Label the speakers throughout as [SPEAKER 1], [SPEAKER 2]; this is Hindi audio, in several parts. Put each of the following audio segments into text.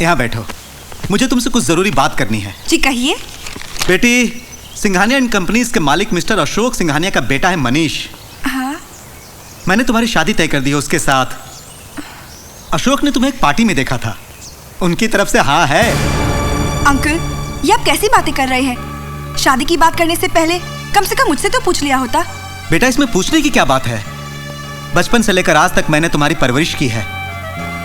[SPEAKER 1] यहाँ बैठो, मुझे तुमसे कुछ जरूरी बात करनी है।
[SPEAKER 2] जी कहिए।
[SPEAKER 1] बेटी, सिंघानिया एंड कंपनीज के मालिक मिस्टर अशोक सिंघानिया का बेटा है मनीष।
[SPEAKER 2] हाँ।
[SPEAKER 1] मैंने तुम्हारी शादी तय कर दी है उसके साथ। अशोक ने तुम्हें एक पार्टी में देखा था, उनकी तरफ से हाँ है।
[SPEAKER 2] अंकल, ये आप कैसी बातें कर रहे हैं? शादी की बात करने से पहले कम से कम मुझसे तो पूछ लिया होता।
[SPEAKER 1] बेटा, इसमें पूछने की क्या बात है? बचपन से लेकर आज तक मैंने तुम्हारी परवरिश की है,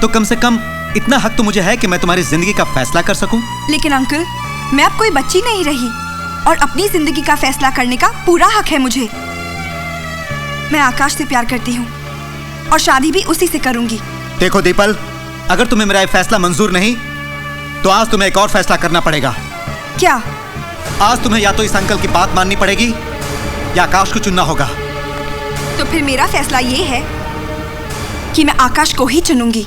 [SPEAKER 1] तो कम से कम इतना हक तो मुझे है कि मैं तुम्हारी जिंदगी का फैसला कर सकूं।
[SPEAKER 2] लेकिन अंकल, मैं अब कोई बच्ची नहीं रही और अपनी जिंदगी का फैसला करने का पूरा हक है मुझे। मैं आकाश से प्यार करती हूँ और शादी भी उसी से करूंगी।
[SPEAKER 1] देखो दीपल, अगर तुम्हें मेरा ये फैसला मंजूर नहीं तो आज तुम्हें एक और फैसला करना पड़ेगा।
[SPEAKER 2] क्या?
[SPEAKER 1] आज तुम्हें या तो इस अंकल की बात माननी पड़ेगी या आकाश को चुनना होगा।
[SPEAKER 2] तो फिर मेरा फैसला ये है कि मैं आकाश को ही चुनूंगी।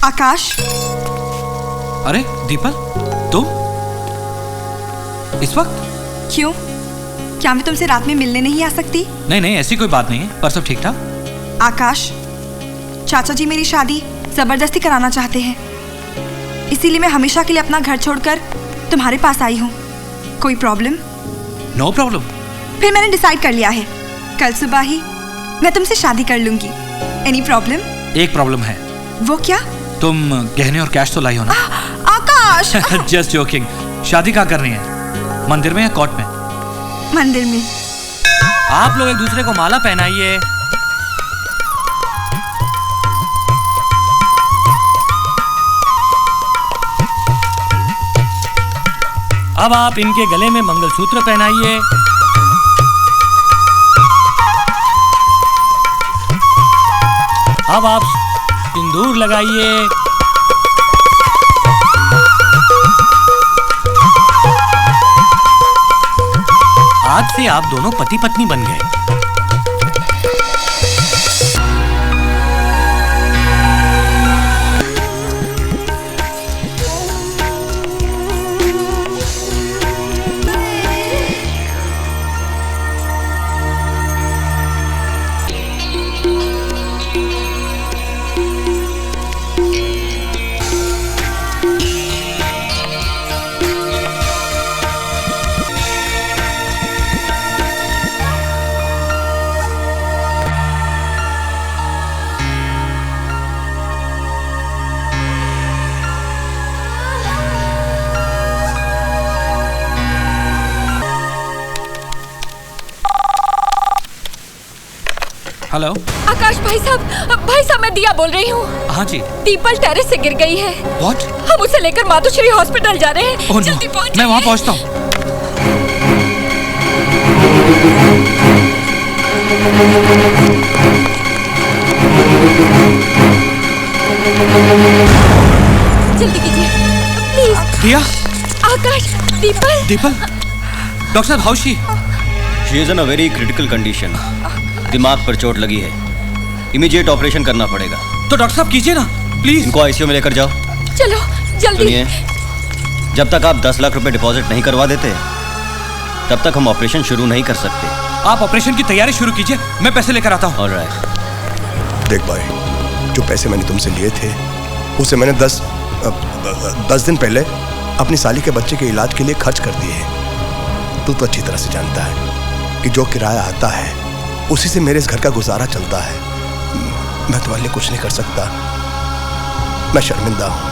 [SPEAKER 2] आकाश।
[SPEAKER 3] अरे दीपल, तुम इस वक्त?
[SPEAKER 2] क्यों? क्या मैं तुमसे रात में मिलने नहीं आ सकती?
[SPEAKER 3] नहीं नहीं, ऐसी कोई बात नहीं है, पर सब ठीक ठाक।
[SPEAKER 2] आकाश, चाचा जी मेरी शादी जबरदस्ती कराना चाहते हैं, इसीलिए मैं हमेशा के लिए अपना घर छोड़कर तुम्हारे पास आई हूँ। कोई प्रॉब्लम?
[SPEAKER 3] No problem.
[SPEAKER 2] फिर मैंने डिसाइड कर लिया है, कल सुबह ही मैं तुमसे शादी कर लूंगी। Any problem?
[SPEAKER 3] एक प्रॉब्लम है।
[SPEAKER 2] वो क्या?
[SPEAKER 3] तुम गहने और कैश तो लाई हो ना?
[SPEAKER 2] आकाश।
[SPEAKER 3] Just joking. शादी कहाँ करनी है, मंदिर में या कोर्ट में?
[SPEAKER 2] मंदिर में।
[SPEAKER 4] आप लोग एक दूसरे को माला पहनाइए। अब आप इनके गले में मंगलसूत्र पहनाइए। अब आप सिंदूर लगाइए। आज से आप दोनों पति पत्नी बन गए।
[SPEAKER 3] हेलो
[SPEAKER 5] आकाश भाई साहब मैं दिया बोल रही हूँ।
[SPEAKER 3] हाँ जी।
[SPEAKER 5] दीपल टेरेस से गिर गई है।
[SPEAKER 3] What?
[SPEAKER 5] हम उसे लेकर मातोश्री हॉस्पिटल जा रहे हैं।
[SPEAKER 3] Oh, no.
[SPEAKER 5] जल्दी पहुंच।
[SPEAKER 3] मैं वहाँ पहुँचता हूँ।
[SPEAKER 5] जल्दी कीजिए प्लीज।
[SPEAKER 3] दिया।
[SPEAKER 5] आकाश, दीपल।
[SPEAKER 3] डॉक्टर साहब, how she?
[SPEAKER 6] She is in a very critical condition. दिमाग पर चोट लगी है, इमीडिएट ऑपरेशन करना पड़ेगा।
[SPEAKER 3] तो डॉक्टर साहब कीजिए ना प्लीज।
[SPEAKER 6] इनको आईसीयू में लेकर जाओ।
[SPEAKER 5] चलो जल्दी।
[SPEAKER 6] सुनिए, जब तक आप 10 लाख रुपए डिपॉजिट नहीं करवा देते तब तक हम ऑपरेशन शुरू नहीं कर सकते।
[SPEAKER 3] आप ऑपरेशन की तैयारी शुरू कीजिए, मैं पैसे लेकर आता हूँ।
[SPEAKER 6] ऑलराइट।
[SPEAKER 7] देख भाई, जो पैसे मैंने तुमसे लिए थे उसे मैंने 10 दिन पहले अपनी साली के बच्चे के इलाज के लिए खर्च कर दिए हैं। तू तो अच्छी तरह से जानता है कि जो किराया आता है उसी से मेरे इस घर का गुजारा चलता है। मैं तुम्हारे लिए कुछ नहीं कर सकता, मैं शर्मिंदा हूं।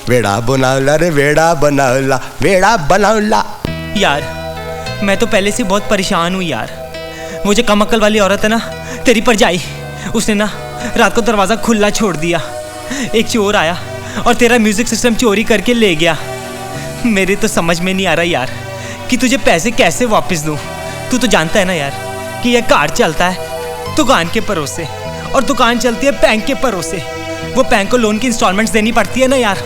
[SPEAKER 7] वेड़ा बनावला रे वेड़ा बनावला, वेड़ा बनावला।
[SPEAKER 8] यार मैं तो पहले से बहुत परेशान हूँ यार। वो जो कम अक्ल वाली औरत है ना, तेरी परजाई, उसने ना रात को दरवाज़ा खुला छोड़ दिया। एक चोर आया और तेरा म्यूजिक सिस्टम चोरी करके ले गया। मेरे तो समझ में नहीं आ रहा यार कि तुझे पैसे कैसे वापस दूँ। तू तो जानता है ना यार कि यह कार्ड चलता है दुकान के भरोसे और दुकान चलती है बैंक के भरोसे। वो बैंक को लोन की इंस्टॉलमेंट्स देनी पड़ती है ना यार।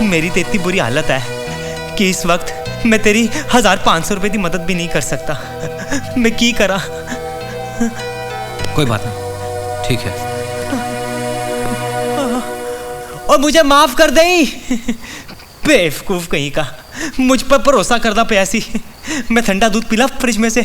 [SPEAKER 8] मेरी तो इतनी बुरी हालत है कि इस वक्त मैं तेरी 1500 रुपए की मदद भी नहीं कर सकता। मैं की करा।
[SPEAKER 4] कोई बात नहीं, ठीक है।
[SPEAKER 8] और मुझे माफ कर दई। बेवकूफ कहीं का, मुझ पर भरोसा करदा पिया सी। मैं ठंडा दूध पीला फ्रिज में से।